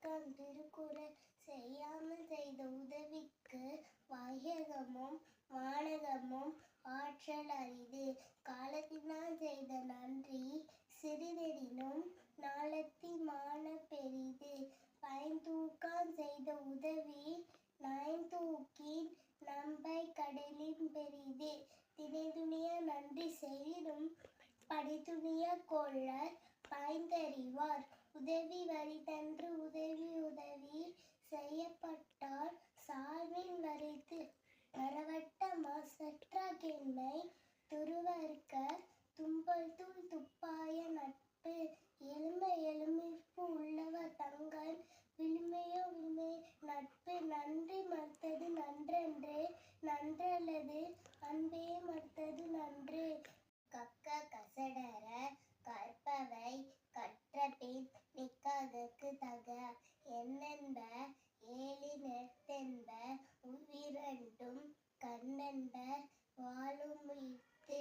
தூக்கம் திருக்குறள் செய்யாமல் செய்த உதவிக்கு வையகமும் வானகமும் ஆற்றல் அரிது. காலத்தினால் செய்த நன்றி சிறிதெனினும் நாளத்தி மான பெரிது. பைந்தூக்கான் செய்த உதவி நைந்தூக்கின் நம்பை கடலின் பெரிது. தினைதுணிய நன்றி செய்யினும் படைத்துணிய கொள்ளற் பைந்தறிவார். உதவி வறிதன்று உதவி செய்யப்பட்டார் சால்வின் வரைத்து. மறவட்ட மாசற்றகென்மை துருவற்க தும்பல்தூள் துப்பாய நட்பு. எளிமைப்பு உள்ளவர் தங்கள் விழுமையோ நட்பு. நன்றி மறுத்தது நன்றன்றே நன்றல்லது அன்பே மறுத்தது நன்று. கக்க கசடற கற்பவை கற்றபின் நிற்காதற்கு தக. எண்ணென்ப ஏழினெட்டென்ப உயிரெண்டும் கண்ணென்ப வாழுமித்து.